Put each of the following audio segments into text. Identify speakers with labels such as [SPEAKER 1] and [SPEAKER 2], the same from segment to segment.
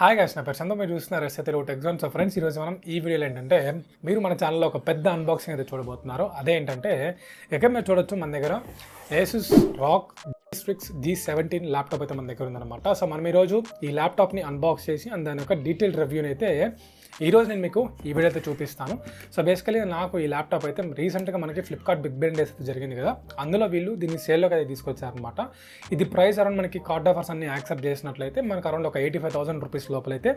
[SPEAKER 1] Hi guys, నా పేరు చందు. మీరు చూస్తున్నారు సatelugutechzone. సో ఫ్రెండ్స్, ఈరోజు మనం ఈ వీడియోలో ఏంటంటే మీరు మన ఛానల్లో ఒక పెద్ద అన్బాక్సింగ్ అయితే చూడబోతున్నారు. అదేంటంటే ఇక మీరు చూడొచ్చు, మన దగ్గర Asus ROG Strix G17 laptop అయితే మన దగ్గర ఉందన్నమాట. సో మనం ఈరోజు ఈ ల్యాప్టాప్ని అన్బాక్స్ చేసి దాని యొక్క డీటెయిల్ రివ్యూని అయితే ఈరోజు నేను మీకు ఈ వీడియో అయితే చూపిస్తాను. సో బేసికలీ నాకు ఈ ల్యాప్టాప్ అయితే రీసెంట్గా మనకి ఫ్లిప్కార్ట్ బిగ్ బిలియన్ డేస్ అయితే జరిగింది కదా, అందులో వీళ్ళు దీన్ని సేల్లోకి అయితే తీసుకొచ్చారనమాట. ఇది ప్రైస్ అరౌండ్ మనకి కార్డ్ ఆఫర్స్ అన్ని యాక్సెప్ట్ చేసినట్లయితే మనకు అరౌండ్ ఒక 85,000 రూపీస్ లోపలైతే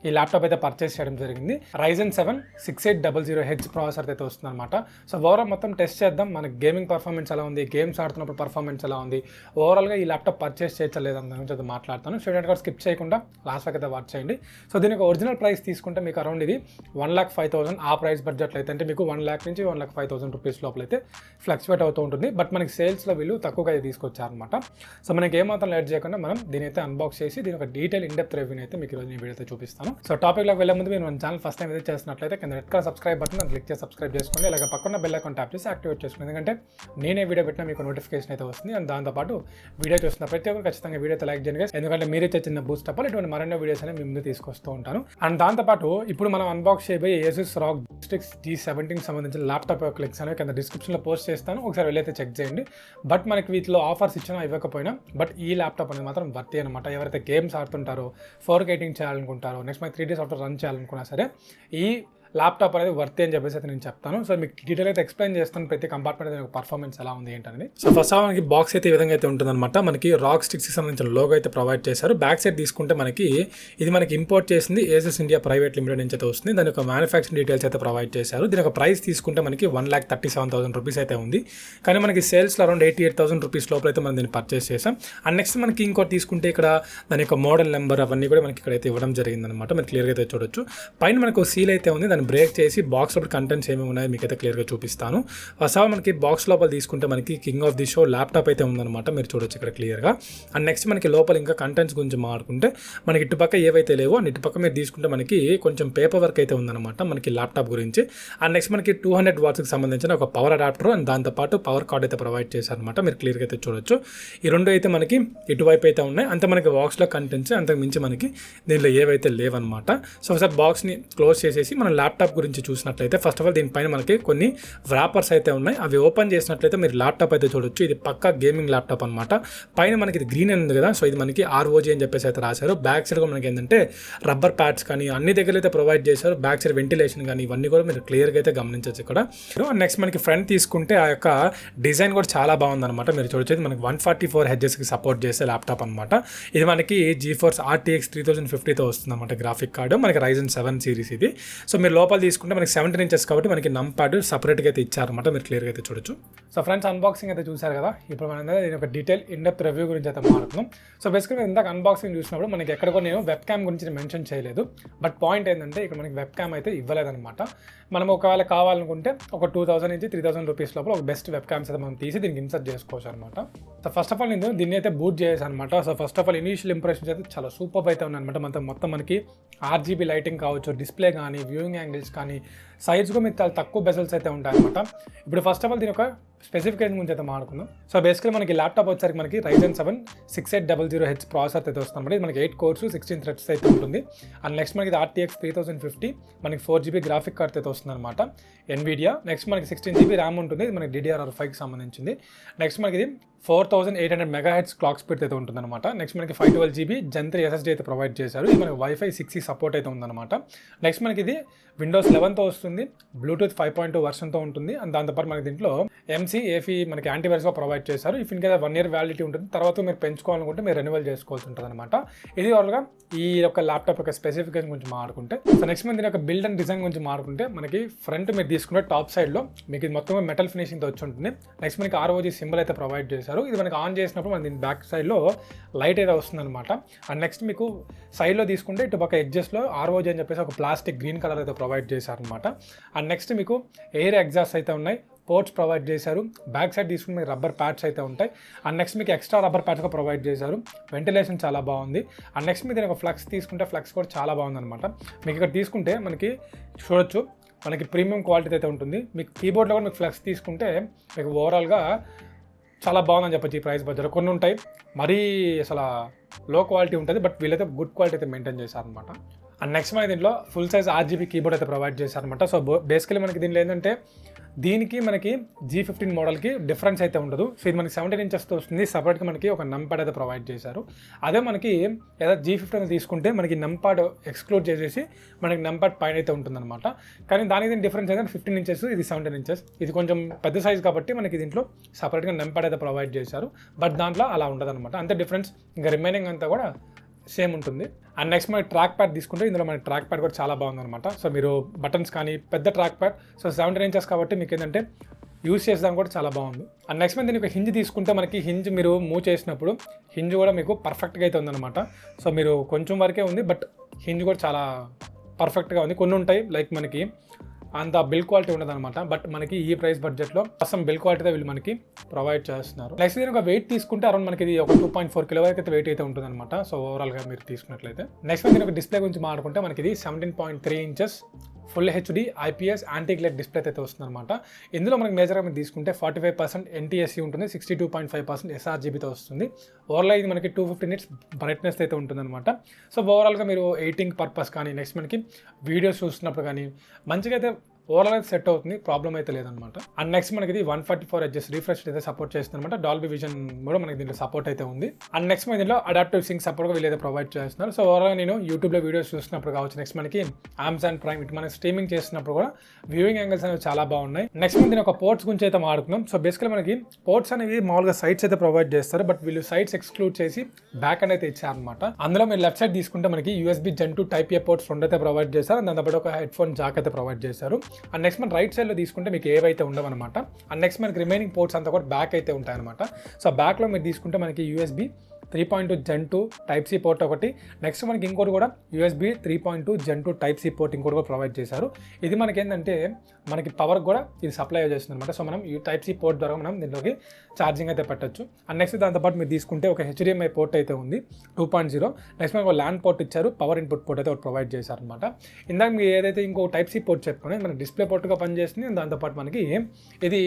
[SPEAKER 1] ఈ ల్యాప్టాప్ అయితే పర్చేస్ చేయడం జరిగింది. Ryzen 7 6800H ప్రాసెసర్ అయితే వస్తుంది అనమాట. సో ఓవరాల్ మొత్తం టెస్ట్ చేద్దాం, మన గేమింగ్ పర్ఫార్మెన్స్ ఎలా ఉంది, గేమ్స్ ఆడుతున్నప్పుడు పర్ఫార్మెన్స్ ఎలా ఉంది, ఓవరాల్గా ఈ ల్యాప్టాప్ పర్చేస్ చేయలేదని దాని గురించి అయితే మాట్లాడతాను. సో ఇలాంటి స్కిప్ చేయకుండా లాస్ట్ వరకు అయితే వాచ్ చేయండి. సో దీనికి ఒరిజినల్ ప్రైస్ తీసుకుంటే మీకు అరౌండ్ ఇది 1,05,000 ఆ ప్రైస్ బడ్జెట్లో అయితే, అంటే మీకు 1,00,000 నుంచి 1,05,000 రూపీస్ లోపలైతే ఫ్లక్చువేట్ అవుతూ ఉంటుంది. బట్ మనకి సేల్స్లో వీళ్ళు తక్కువగా అయితే తీసుకొచ్చారనమాట. సో మనకి ఏమాత్రం లేట్ చేయకుండా మనం దీని అయితే అన్బాక్స్ చేసి దీని ఒక డీటెయిల్ ఇన్డెప్త్ రివ్యూని అయితే మీకు ఈరోజు ఈ వీడియో అయితే చూపిస్తాను. సో టాపిక్లోకి వెళ్ళే ముందు మీరు మన ఛానల్ ఫస్ట్ టైం విజిట్ చేసినట్లయితే కింద red colour subscribe button click చేసి సబ్స్క్రైబ్ చేసుకోండి. అలాగే పక్కన బెల్ ఐకాన్ ట్యాప్ చేసి యాక్టివేట్ చేసుకోండి. ఎందుకంటే నేనే వీడియో పెట్టినా మీకు నోటిఫికేషన్ అయితే వస్తుంది. అండ్ దాంతోపాటు వీడియో చూస్తున్న ప్రతి ఒక్కరు ఖచ్చితంగా వీడియో లైక్ చేయండి, ఎందుకంటే మీరు ఇచ్చే చిన్న బూస్ట్ అప్ ఇటువంటి మరెన్నో వీడియోస్ అనేవి మీ ముందు తీసుకొస్తూ ఉంటాను. అండ్ దాంతోపాటు ఇప్పుడు మనం అన్బాక్స్ చేయబోయే Asus ROG Strix G17 సంబంధించిన ల్యాప్టాప్ యొక్క లింక్స్ అనేవి కింద డిస్క్రిప్షన్లో పోస్ట్ చేస్తాను, ఒకసారి వెళ్ళైతే చెక్ చేయండి. బట్ మనకి వీటిలో ఆఫర్స్ ఇచ్చినా ఇవ్వకపోయినా బట్ ఈ ల్యాప్టాప్ అనేది మాత్రం వర్తి అనమాట. ఎవరైతే గేమ్స్ ఆడుతుంటారో, 4K ఎడిటింగ్ చేయాలనుకుంటారో, నెక్స్ట్ మనకి 3D సాఫ్ట్వేర్ రన్ చేయాలనుకున్నా సరే ఈ ల్యాప్టాప్ అనేది వర్తి అని చెప్పేసి అయితే నేను చెప్తాను. సో మీకు డీటెయిల్ అయితే ఎక్స్ప్లెయిన్ చేస్తాను, ప్రతి కంపార్ట్మెంట్ అనేది పర్ఫార్మెన్స్ ఎలా ఉంది ఏంటనేది. సో ఫస్ట్ ఆఫ్ మనకి బాక్స్ అయితే ఈ విధంగా అయితే ఉంటుందన్నమాట. మనకి ROG Strix కి సంబంధించిన లోగో అయితే ప్రొవైడ్ చేశారు. బ్యాక్ సైడ్ తీసుకుంటే మనకి ఇది మనకి ఇంపోర్ట్ చేసింది Asus ఇండియా ప్రైవేట్ లిమిటెడ్ నుంచి అయితే వస్తుంది. దాని యొక్క మ్యానుఫ్యాక్చరింగ్ డీటెయిల్స్ అయితే ప్రొవైడ్ చేశారు. దీని యొక్క ప్రైస్ తీసుకుంటే మనకి 1,37,000 రూపీస్ అయితే ఉంది. కానీ మనకి సేల్స్లో అరౌండ్ 88,000 రూపీస్ లోపల అయితే మనం దీన్ని పర్చేస్ చేసాం. అండ్ నెక్స్ట్ మనకి ఇంకోటి తీసుకుంటే ఇక్కడ దాని యొక్క మోడల్ నెంబర్ అవన్నీ కూడా మనకి ఇక్కడైతే ఇవ్వడం జరిగిందనమాట. మీరు క్లియర్గా అయితే చూడొచ్చు. పైన మనకు సీల్ అయితే ఉంది, దాన్ని బ్రేక్ చేసి బాక్స్ లోపల కంటెంట్స్ ఏమేమి ఉన్నాయో మీకు అయితే క్లియర్గా చూపిస్తాను. ఫస్ట్ ఆఫ్ మనకి బాక్స్ లోపల తీసుకుంటే మనకి king of the show laptop అయితే ఉందన్నమాట, మీరు చూడొచ్చు ఇక్కడ క్లియర్గా. అండ్ నెక్స్ట్ మనకి లోపల ఇంకా కంటెంట్స్ గురించి మాట్లాడుకుంటే మనకి ఇటుపక్క ఏవైతే లేవో అండ్ ఇటుపక్క మీరు తీసుకుంటే మనకి కొంచెం పేపర్ వర్క్ అయితే ఉందన్నమాట మనకి ల్యాప్టాప్ గురించి. అండ్ నెక్స్ట్ మనకి 200 వాట్స్కి సంబంధించిన ఒక పవర్ అడాప్టర్ అండ్ దాంతోపాటు పవర్ కార్డ్ అయితే ప్రొవైడ్ చేశారనమాట, మీరు క్లియర్గా అయితే చూడొచ్చు. ఈ రెండు అయితే మనకి ఇటువైపు అయితే ఉన్నాయి. అంతే మనకి బాక్స్లో కంటెంట్స్, అంతకు మించి మనకి దీనిలో ఏవైతే లేవన్నమాట. సో ఒకసారి బాక్స్ని క్లోజ్ చేసేసి మనం ల్యాప్టాప్ గురించి చూసినట్లయితే ఫస్ట్ ఆఫ్ ఆల్ దీనిపైన మనకి కొన్ని వ్రాపర్స్ అయితే ఉన్నాయి. అవి ఓపెన్ చేసినట్లయితే మీరు ల్యాప్టాప్ అయితే చూడొచ్చు. ఇది పక్కా గేమింగ్ ల్యాప్టాప్ అనమాట. పైన మనకి ఇది గ్రీన్ ఉంది కదా, సో ఇది మనకి ROG అని చెప్పేసి అయితే రాశారు. బ్యాక్ సైడ్ కూడా మనకి ఏంటంటే రబ్బర్ ప్యాడ్స్ కానీ అన్ని దగ్గర అయితే ప్రొవైడ్ చేశారు. బ్యాక్ సైడ్ వెంటిలేషన్ కానీ ఇవన్నీ కూడా మీరు క్లియర్గా అయితే గమనించవచ్చు ఇక్కడ. నెక్స్ట్ మనకి ఫ్రంట్ తీసుకుంటే ఆ యొక్క డిజైన్ కూడా చాలా బాగుందన్నమాట, మీరు చూడొచ్చు. మనకి 144 హెడ్జెస్కి సపోర్ట్ చేసే ల్యాప్టాప్ అనమాట. ఇది మనకి GeForce RTX 3050తో వస్తుంది అనమాట గ్రాఫిక్ కార్డు. మనకి Ryzen 7 సిరీస్ ఇది. సో మీరు లోపల తీసుకుంటే మనకి 17 ఇంచెస్ కాబట్టి మనకి నమ్ ప్యాడ్ సపరేట్గా అయితే ఇచ్చారనమాట, మీరు క్లియర్గా అయితే చూడొచ్చు. సో ఫ్రెండ్స్, అన్బాక్సింగ్ అయితే చూసారు కదా. ఇప్పుడు మనం దీని ఒక డీటెయిల్ ఇన్డెప్త్ రివ్యూ గురించి అయితే మాట్లాడుతున్నాం. సో బేసిక్గా ఇందాక అన్బాక్సింగ్ చూసినప్పుడు మనకి ఎక్కడికో నేను వెబ్ క్యామ్ గురించి మెన్షన్ చేయలేదు. బట్ పాయింట్ ఏంటంటే ఇక్కడ మనకి వెబ్ క్యామ్ అయితే ఇవ్వలేదన్నమాట. మనం ఒకవేళ కావాలనుకుంటే ఒక 2,000 నుంచి 3,000 రూపీస్ లోపల ఒక బెస్ట్ వెబ్ క్యామ్స్ అయితే మనం తీసి దీనికి ఇన్సర్ట్ చేసుకోవచ్చు అనమాట. సో ఫస్ట్ ఆఫ్ ఆల్ నేను దీన్ని అయితే బూట్ చేసాను అనమాట. So first of all initial impressions అయితే చాలా సూపర్ అయితే ఉన్నాయన్నమాట. మొత్తం మనకి RGB లైటింగ్ కావచ్చు, డిస్ప్లే కానీ, వ్యూయింగ్ యాంగిల్స్ కానీ, సైజ్ కూడా మీకు చాలా తక్కువ బెజల్స్ అయితే ఉంటాయి అనమాట. ఇప్పుడు ఫస్ట్ ఆఫ్ ఆల్ దీని ఒక స్పెసిఫికేషన్ గురించి అయితే మాట్లాడుకుందాం. సో బేసికలీ మనకి ల్యాప్టాప్ వచ్చేసరికి మనకి Ryzen 7 6800H ప్రాసెసర్ అయితే వస్తుంది అనమాట. ఇది మనకి 8 కోర్స్ 16 థ్రెడ్స్ అయితే ఉంటుంది. అండ్ నెక్స్ట్ మనకి RTX 3050 మనకి 4GB గ్రాఫిక్ కార్డ్ అయితే వస్తుంది అనమాట, NVIDIA. నెక్స్ట్ మనకి 16GB ర్యామ్ ఉంటుంది, ఇది మనకి DDR5కి సంబంధించింది. నెక్స్ట్ మనకి ఇది 4800 MHz క్లాక్ స్పీడ్ అయితే ఉంటుందన్నమాట. నెక్స్ట్ మనకి 512GB Gen 3 SSD అయితే ప్రొవైడ్ చేశారు. ఇది మనకి Wi-Fi 6E సపోర్ట్ అయితే ఉందన్నమాట. నెక్స్ట్ మనకి ఇది Windows 11తో వస్తుంది, Bluetooth 5.2 వర్షన్తో ఉంటుంది. అండ్ దాంతోపాటు మనకి దీంట్లో AFI మనకి యాంటీవైరస్గా ప్రొవైడ్ చేశారు. If in case 1 year validity ఉంటుంది, తర్వాత మీరు పెంచుకోవాలనుకుంటే మీరు రెన్యువల్ చేసుకోవాల్సి ఉంటుంది అనమాట. ఇది ఓవర్గా ఈ యొక్క ల్యాప్టాప్ యొక్క స్పెసిఫికేషన్ గురించి మాట్లాడుకుంటే. సో నెక్స్ట్ మనం దీని యొక్క బిల్డ్ అండ్ డిజైన్ గురించి మాట్లాడుకుంటే మనకి ఫ్రంట్ మీరు తీసుకుంటే టాప్ సైడ్లో మీకు ఇది మొత్తం మెటల్ ఫినిషింగ్తో వచ్చి ఉంటుంది. నెక్స్ట్ మనకి ROG సింబల్ అయితే ప్రొవైడ్ చేశారు. ఇది మనకి ఆన్ చేసినప్పుడు మన దీని బ్యాక్ సైడ్లో లైట్ అయితే వస్తుంది అనమాట. అండ్ నెక్స్ట్ మీకు సైడ్లో తీసుకుంటే ఇటు పక్క ఎడ్జెస్లో ROG అని చెప్పేసి ఒక ప్లాస్టిక్ గ్రీన్ కలర్ అయితే ప్రొవైడ్ చేశారనమాట. అండ్ నెక్స్ట్ మీకు ఎయిర్ ఎగ్జాస్ట్ అయితే ఉన్నాయి, పోర్ట్స్ ప్రొవైడ్ చేశారు. బ్యాక్ సైడ్ తీసుకుని మీకు రబ్బర్ ప్యాడ్స్ అయితే ఉంటాయి. అండ్ నెక్స్ట్ మీకు ఎక్స్ట్రా రబ్బర్ ప్యాడ్స్గా ప్రొవైడ్ చేశారు. వెంటిలేషన్ చాలా బాగుంది. అండ్ నెక్స్ట్ మీకు ఒక ఫ్లక్స్ తీసుకుంటే ఫ్లక్స్ కూడా చాలా బాగుందన్నమాట. మీకు ఇక్కడ తీసుకుంటే మనకి చూడొచ్చు మనకి ప్రీమియం క్వాలిటీ అయితే ఉంటుంది. మీకు కీబోర్డ్లో కూడా మీకు ఫ్లక్స్ తీసుకుంటే మీకు ఓవరాల్గా చాలా బాగుందని చెప్పొచ్చు ఈ ప్రైస్ బడ్జెట్. కొన్ని ఉంటాయి మరీ అసలు లో క్వాలిటీ ఉంటుంది, బట్ వీళ్ళైతే గుడ్ క్వాలిటీ అయితే మెయింటైన్ చేశారనమాట. అండ్ నెక్స్ట్ మనకి దీంట్లో ఫుల్ సైజ్ RGB కీబోర్డ్ అయితే ప్రొవైడ్ చేశారనమాట. సో బేసికలీ మనకి దీనిలో ఏంటంటే దీనికి మనకి G15 మోడల్కి డిఫరెన్స్ అయితే ఉండదు. సో ఇది మనకి 17 ఇంచెస్తో వస్తుంది. సపరేట్గా మనకి ఒక నంపాడ్ అయితే ప్రొవైడ్ చేశారు. అదే మనకి ఏదో G15 తీసుకుంటే మనకి నంపాడ్ ఎక్స్క్లూడ్ చేసేసి మనకి నంపాడ్ పైన అయితే ఉంటుందన్నమాట. కానీ దానికి డిఫరెన్స్ అయితే 15 ఇంచెస్, ఇది 17 ఇంచెస్. ఇది కొంచెం పెద్ద సైజ్ కాబట్టి మనకి దీంట్లో సపరేట్గా నంపాడ్ అయితే ప్రొవైడ్ చేశారు. బట్ దాంట్లో అలా ఉండదన్నమాట. అంతే డిఫరెన్స్. ఇంకా రిమైనింగ్ అంతా కూడా సేమ్ ఉంటుంది. అండ్ నెక్స్ట్ మనకి ట్రాక్ ప్యాడ్ తీసుకుంటే ఇందులో మనకి ట్రాక్ ప్యాడ్ కూడా చాలా బాగుందన్నమాట. సో మీరు బటన్స్ కానీ పెద్ద ట్రాక్ ప్యాడ్, సో 17 ఇంచెస్ కాబట్టి మీకు ఏంటంటే యూస్ చేసేదానికి కూడా చాలా బాగుంది. అండ్ నెక్స్ట్ మనం దీనికి హింజ్ తీసుకుంటే మనకి హింజ్ మీరు మూవ్ చేసినప్పుడు హింజ్ కూడా మీకు పర్ఫెక్ట్గా అయితే ఉందన్నమాట. సో మీరు కొంచెం వరకే ఉంది, బట్ హింజ్ కూడా చాలా పర్ఫెక్ట్గా ఉంది. కొన్ని ఉంటాయి లైక్ మనకి అంత బిల్ క్వాలిటీ ఉండదన్నమాట, బట్ మనకి ఈ ప్రైస్ బడ్జెట్లో అసలు బిల్ క్వాలిటీ వీళ్ళు మనకి ప్రొవైడ్ చేస్తున్నారు. నెక్స్ట్ దీని ఒక వెయిట్ తీసుకుంటే అరౌండ్ మనకి ఇది ఒక 2.4 కిలో వరకు అయితే వెయిట్ అయితే ఉంటుందన్నమాట. సో ఓవరాల్గా మీరు తీసుకున్నట్లయితే నెక్స్ట్ దీని ఒక డిస్ప్లే గురించి మాట్లాడుకుంటే మనకి ఇది 17.3 inches full HD IPS anti glare display అయితే వస్తుంది అనమాట. ఇందులో మనకి మేజర్గా మీరు తీసుకుంటే 45% NTSC ఉంటుంది, 62.5% sRGBతో వస్తుంది. ఓవరాల్ ఇది మనకి 250 నిట్స్ బ్రైట్నెస్ అయితే ఉంటుందన్నమాట. సో ఓవరాల్గా మీరు ఎడిటింగ్ పర్పస్ కానీ నెక్స్ట్ మనకి వీడియోస్ చూస్తున్నప్పుడు కానీ మంచిగా అయితే ఓవరాల్ అయితే సెట్ అవుతుంది, ప్రాబ్లం అయితే లేదనమాట. అండ్ నెక్స్ట్ మనకి ఇది 144 Hz రిఫ్రెష్ అయితే సపోర్ట్ చేస్తుంది అనమాట. డాల్బీ విజన్ కూడా మనకి దీంట్లో సపోర్ట్ అయితే ఉంది. అండ్ నెక్స్ట్ మన దీంట్లో అడాప్టివ్ సింక్ సపోర్ట్ వీళ్ళు అయితే ప్రొవైడ్ చేస్తున్నారు. సో ఓవరాల్ నేను యూట్యూబ్లో వీడియోస్ చూసినప్పుడు కావచ్చు, నెక్స్ట్ మనకి Amazon Prime ఇటు మనకి స్ట్రీమింగ్ చేస్తున్నప్పుడు కూడా వ్యూయింగ్ యాంగిల్స్ అనేవి చాలా బాగున్నాయి. నెక్స్ట్ మనం దీని ఒక పోర్ట్స్ గురించి అయితే మాట్లాడుతున్నాం. సో బేసికలీ మనకి పోర్ట్స్ అనేవి మామూలుగా సైట్స్ అయితే ప్రొవైడ్ చేస్తారు, బట్ వీళ్ళు సైట్స్ ఎక్స్క్లూడ్ చేసి బ్యాక్ అండ్ అయితే ఇచ్చారనమాట. అందులో మీరు లెఫ్ట్ సైడ్ తీసుకుంటే మనకి USB Gen 2 Type A ports 2 అయితే ప్రొవైడ్ చేశారు. దాంతో ఒక హెడ్ ఫోన్ జాక్ అయితే ప్రొవైడ్ చేశారు. అండ్ నెక్స్ట్ మన రైట్ సైడ్లో తీసుకుంటే మీకు ఏవైతే ఉండవన్నమాట. అండ్ నెక్స్ట్ మనకి రిమైనింగ్ పోర్ట్స్ అంతా కూడా బ్యాక్ అయితే ఉంటాయన్నమాట. సో బ్యాక్లో మీరు తీసుకుంటే మనకి USB 3.2 Gen 2 Type C port ఒకటి, నెక్స్ట్ మనకి ఇంకోటి కూడా USB 3.2 Gen 2 Type C port ఇంకోటి కూడా ప్రొవైడ్ చేశారు. ఇది మనకి ఏంటంటే మనకి పవర్ కూడా ఇది సప్లై చేస్తుంది అనమాట. సో మనం ఈ Type C పోర్ట్ ద్వారా మనం దీంట్లోకి ఛార్జింగ్ అయితే పెట్టచ్చు. అండ్ నెక్స్ట్ దాంతోపాటు మీరు తీసుకుంటే ఒక HDMI పోర్ట్ అయితే ఉంది 2.0. నెక్స్ట్ మనకు ల్యాండ్ పోర్ట్ ఇచ్చారు, పవర్ ఇన్పుట్ పోర్ట్ అయితే ఒకటి ప్రొవైడ్ చేశారనమాట. ఇందాక మీరు ఏదైతే ఇంకో Type C పోర్ట్ చెప్పుకునే మనకి డిస్ప్లే పోర్ట్గా పనిచేస్తుంది, దాంతోపాటు మనకి ఇది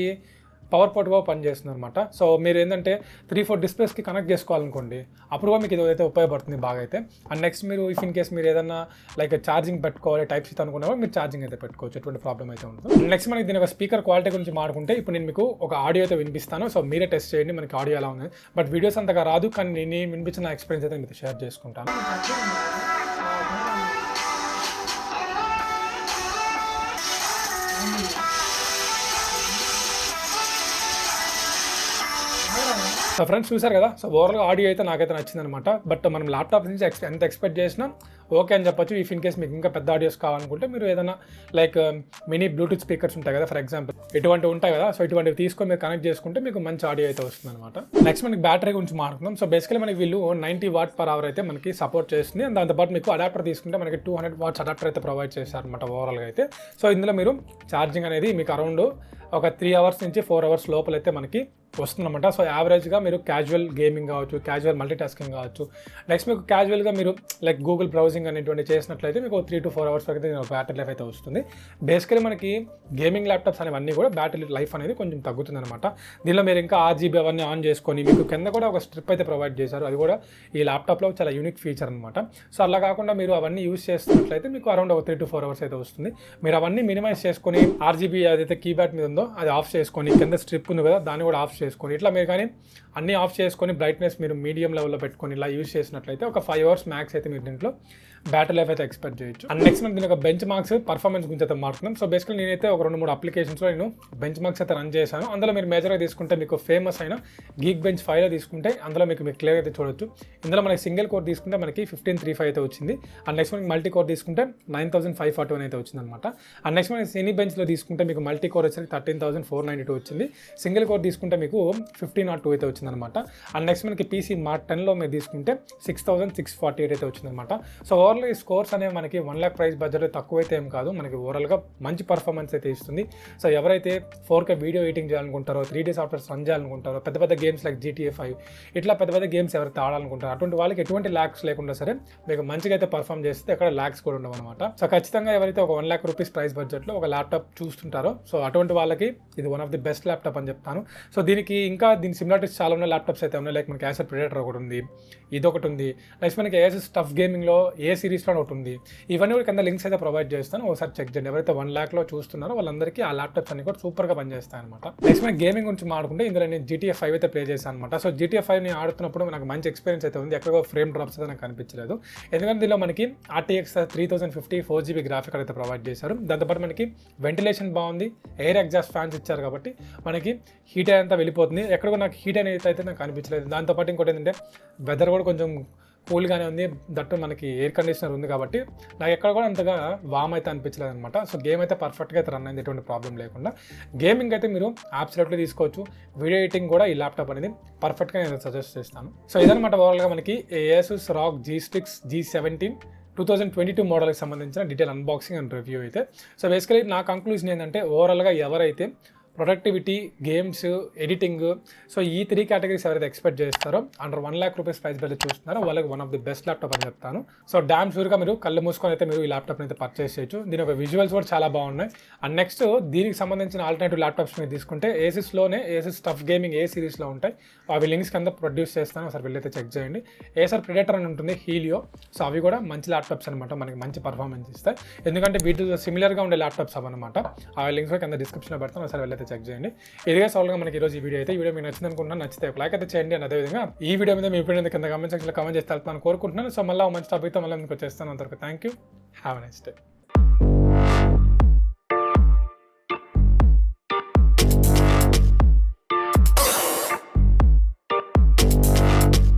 [SPEAKER 1] పవర్ పోర్ట్గా పనిచేస్తుంది అనమాట. సో మీరు ఏంటంటే 3-4 డిస్ప్లేస్కి కనెక్ట్ చేసుకోవాలనుకోండి, అప్పుడు కూడా మీకు ఇది అయితే ఉపయోగపడుతుంది బాగా అయితే. అండ్ నెక్స్ట్ మీరు ఇఫ్ ఇన్ కేస్ మీరు ఏదైనా లైక్ ఛార్జింగ్ పెట్టుకోవాలి Type C అనుకున్నా కూడా మీరు ఛార్జింగ్ అయితే పెట్టుకోవచ్చు, ఎటువంటి ప్రాబ్లం అయితే ఉండదు. నెక్స్ట్ మనకి దీని ఒక స్పీకర్ క్వాలిటీ గురించి మాట్లాడుకుంటే ఇప్పుడు నేను మీకు ఒక ఆడియో అయితే వినిపిస్తాను. సో మీరే టెస్ట్ చేయండి మనకి ఆడియో ఎలా ఉంది. బట్ వీడియోస్ అంతగా రాదు, కానీ నేను వినిపించిన ఎక్స్పీరియన్స్ అయితే మీతో షేర్ చేసుకుంటాను. సో ఫ్రెండ్స్ చూసారు కదా. సో ఓవరాల్గా ఆడియో అయితే నాకైతే నచ్చింది అనమాట. బట్ మనం ల్యాప్టాప్ నుంచి ఎంత ఎక్స్పెక్ట్ చేసినా ఓకే అని చెప్పొచ్చు. ఇఫ్ ఇన్ కేస్ మీకు ఇంకా పెద్ద ఆడియోస్ కావాలనుకుంటే మీరు ఏదైనా లైక్ మినీ బ్లూటూత్ స్పీకర్స్ ఉంటాయి కదా, ఫర్ ఎగ్జాంపుల్ ఇటువంటివి ఉంటాయి కదా. సో ఇటువంటివి తీసుకొని మీరు కనెక్ట్ చేసుకుంటే మీకు మంచి ఆడియో అయితే వస్తుంది అనమాట. నెక్స్ట్ మనకి బ్యాటరీ గురించి మాట్లాడుతున్నాం. సో బేసికలీ మనకి వీళ్ళు 90 Wh/h అయితే మనకి సపోర్ట్ చేస్తుంది. దాంతోపాటు మీకు అడాప్టర్ తీసుకుంటే మనకి 200 watts అడాప్టర్ అయితే ప్రొవైడ్ చేశారనమాట ఓవరాల్గా అయితే. సో ఇందులో మీరు ఛార్జింగ్ అనేది మీకు అరౌండ్ ఒక 3 hours నుంచి 4 hours లోపలైతే మనకి వస్తుందన్నమాట. సో యావరేజ్గా మీరు క్యాజువల్ గేమింగ్ కావచ్చు, క్యాజువల్ మల్టీటాస్కింగ్ కావచ్చు, నెక్స్ట్ మీకు క్యాజువల్గా మీరు లైక్ గూగుల్ బ్రౌజింగ్ అనేటువంటి చేసినట్లయితే మీకు 3 to 4 hours వరకు అయితే బ్యాటరీ లైఫ్ అయితే వస్తుంది. బేసికలీ మనకి గేమింగ్ ల్యాప్టాప్స్ అనేవన్నీ కూడా బ్యాటరీ లైఫ్ అనేది కొంచెం తగ్గుతుంది అనమాట. దీనిలో మీరు ఇంకా RGB అవన్నీ ఆన్ చేసుకొని మీకు కింద కూడా ఒక స్ట్రిప్ అయితే ప్రొవైడ్ చేశారు. అది కూడా ఈ ల్యాప్టాప్లో చాలా యూనిక్ ఫీచర్ అనమాట. సో అలా కాకుండా మీరు అవన్నీ యూస్ చేస్తున్నట్లయితే మీకు అరౌండ్ ఒక 3 to 4 hours అయితే వస్తుంది. మీరు అవన్నీ మినిమైజ్ చేసుకొని RGB ఏదైతే కీప్యాడ్ మీద ఉందో అది ఆఫ్ చేసుకొని, కింద స్ట్రిప్ ఉంది కదా దాన్ని కూడా ఆఫ్ చేసుకొని, ఇట్లా మీరు కానీ అన్నీ ఆఫ్ చేసుకొని బ్రైట్నెస్ మీరు మీడియం లెవెల్లో పెట్టుకొని ఇలా యూస్ చేసినట్లయితే ఒక 5 hours మ్యాక్స్ అయితే మీరు దీంట్లో బ్యాటరీ లైఫ్ అయితే ఎక్స్పెక్ట్ చేయొచ్చు. అండ్ నెక్స్ట్ మనం దీని ఒక బెంచ్ మార్క్స్ పర్ఫార్మెన్స్ గురించి అయితే మాట్లాడుతున్నాం. సో బేసికలీ నేనైతే ఒక 2-3 అప్లికేషన్స్లో నేను బెంచ్ మార్క్స్ అయితే రన్ చేశాను. అందులో మీరు మేజర్గా తీసుకుంటే మీకు ఫేమస్ అయిన గీక్ బెంచ్ 5లో తీసుకుంటే అందులో మీకు క్లియర్ అయితే చూడొచ్చు. ఇందులో మనకి సింగిల్ కోర్ తీసుకుంటే మనకి 1535 అయితే వచ్చింది. అండ్ నెక్స్ట్ మనకి మల్టీ కోర్ తీసుకుంటే 9541 అయితే వచ్చింది అనమాట. అండ్ నెక్స్ట్ మనకి సినీ బెంచ్లో తీసుకుంటే మీకు మల్టీ కోర్ వచ్చేసి 13492 వచ్చింది. సింగిల్ కోర్ తీసుకుంటే మీకు 1502 అయితే వచ్చింది అనమాట. అండ్ నెక్స్ట్ మనకి PC Mark 10లో మీరు తీసుకుంటే 6648 అయితే వచ్చింది అనమాట. సో ఓవరాల్ ఈ స్కోర్స్ అనేవి మనకి 1 lakh ప్రైస్ బడ్జెట్ తక్కువ అయితే ఏం కాదు, మనకి ఓవరాల్గా మంచి పర్ఫార్మెన్స్ అయితే ఇస్తుంది. సో ఎవరైతే 4K వీడియో ఎడిటింగ్ చేయాలనుకుంటారో, 3D సాఫ్ట్వేర్స్ రన్ చేయాలనుకుంటారో, పెద్ద పెద్ద గేమ్స్ లైక్ GTA 5 ఇట్లా పెద్ద పెద్ద గేమ్స్ ఎవరైతే ఆడాలనుకుంటారో అటువంటి వాళ్ళకి ఎటువంటి ల్యాక్స్ లేకుండా సరే మీకు మంచిగా అయితే పర్ఫామ్ చేస్తే ఎక్కడ ల్యాక్స్ కూడా ఉండవు అనమాట. సో ఖచ్చితంగా ఎవరైతే ఒక 1 lakh రూపీస్ ప్రైస్ బడ్జెట్లో ఒక ల్యాప్టాప్ చూస్తుంటారో సో అటువంటి వాళ్ళకి ఇది one of the best laptop అని చెప్తాను. సో దీని దీనికి ఇంకా దీని సిమిలారిటీస్ చాలా ఉన్న ల్యాప్టాప్స్ అయితే ఉన్నాయి. లైక్ మనకి Acer Predator ఒకటి ఉంది, ఇదొకటి ఉంది. నెక్స్ట్ మనకి Asus టఫ్ గేమింగ్లో ఏ సిరీస్లో ఒకటి ఉంది. ఇవన్నీ కూడా కింద లింక్స్ అయితే ప్రొవైడ్ చేస్తాను, ఒకసారి చెక్ చేయండి. ఎవరైతే 1 lakh చూస్తున్నారో వాళ్ళందరికీ ఆ ల్యాప్టాప్స్ అన్ని కూడా సూపర్గా పనిచేస్తాయి అనమాట. నెక్స్ట్ మనకి గేమింగ్ గురించి మాట్లాడుకుంటే ఇందులో నేను GTA 5 అయితే ప్లే చేశాను అనమాట. సో GTA 5 ని ఆడుతున్నప్పుడు నాకు మంచి ఎక్స్పీరియన్స్ అయితే ఉంది. ఎక్కడో ఫ్రేమ్ డ్రాప్స్ అయితే నాకు కనిపించలేదు. ఎందుకంటే దీనిలో మనకి RTX 3050 4GB గ్రాఫిక్ కార్డ్ అయితే ప్రొవైడ్ చేశారు. దాంతోపాటు మనకి వెంటిలేషన్ బాగుంది, ఎయిర్ ఎగ్జాస్ట్ ఫ్యాన్స్ ఇచ్చారు కాబట్టి మనకి హీట్ అంతా వెళ్ళిపోతుంది. ఎక్కడ కూడా నాకు హీట్ అనేది అయితే నాకు కనిపించలేదు. దాంతోపాటు ఇంకోటి ఏంటంటే వెదర్ కూడా కొంచెం కూల్గానే ఉంది. దట్టు మనకి ఎయిర్ కండిషనర్ ఉంది కాబట్టి నాకు ఎక్కడ కూడా అంతగా వామ్ అయితే అనిపించలేదు అనమాట. సో గేమ్ అయితే పర్ఫెక్ట్గా అయితే రన్ అయింది, ఎటువంటి ప్రాబ్లం లేకుండా. గేమింగ్ అయితే మీరు అబ్సల్యూట్లీ తీసుకోవచ్చు. వీడియో ఎడిటింగ్ కూడా ఈ ల్యాప్టాప్ అనేది పర్ఫెక్ట్గా నేను సజెస్ట్ చేస్తాను. సో ఇదనమాట ఓవరాల్గా మనకి Asus ROG Strix G17 2022 మోడల్కి సంబంధించిన డీటెయిల్ అన్బాక్సింగ్ అండ్ రివ్యూ అయితే. సో బేసికలీ నా కంక్లూజన్ ఏంటంటే ఓవరాల్గా ఎవరైతే ప్రొడక్టివిటీ, గేమ్స్, ఎడిటింగ్, సో ఈ 3 కేటగిరీస్ ఎవరైతే ఎక్స్పెక్ట్ చేస్తారో under 1 lakh rupees price budget చూస్తున్నారో వాళ్ళకి one of the best laptop అని చెప్తాను. సో డామ్ షూర్గా మీరు కళ్ళు మూసుకొని అయితే మీరు ఈ ల్యాప్టాప్ని అయితే పర్చేస్ చేయొచ్చు. దీని ఒక విజువల్స్ కూడా చాలా బాగున్నాయి. అండ్ నెక్స్ట్ దీనికి సంబంధించిన ఆల్టర్నేటివ్ ల్యాప్టాప్స్ మీరు తీసుకుంటే Asusలోనే Asus టఫ్ గేమింగ్ ఏ సిరీస్లో ఉంటాయి. అవి లింక్స్ కింద ప్రొడ్యూస్ చేస్తాను, ఒకసారి వెళ్ళైతే చెక్ చేయండి. Acer Predator అని ఉంటుంది, హీలియో. సో అవి కూడా మంచి ల్యాప్టాప్స్ అనమాట, మనకి మంచి పర్ఫార్మెన్స్ ఇస్తాయి. ఎందుకంటే వీటితో సిమిలర్గా ఉండే ల్యాప్టాప్స్ అవన్నమాట. ఆ లింక్స్ కూడా కింద డిస్క్రిప్షన్లో పెడతాను, ఒకసారి వెళ్ళైతే చెక్ చేయండి. ఇదిగా సాల్వ్గా మనకి ఈరోజు ఈ వీడియో అయితే. ఈ వీడియో మీకు నచ్చింది అనుకుంటున్నాను. నచ్చితే ఒక లైక్ అయితే చేయండి. అండ్ అదేవిధంగా ఈ వీడియో మీద మీ ఒపీనియన్ కింద కామెంట్ సెక్షన్లో కామెంట్ చేస్తే వెళ్తాను కోరుకుంటున్నాను. సో మళ్ళీ మంచి టాపిక్తో మళ్ళీ మీకు వచ్చేస్తాను. అంతవరకు thank you, have a nice day.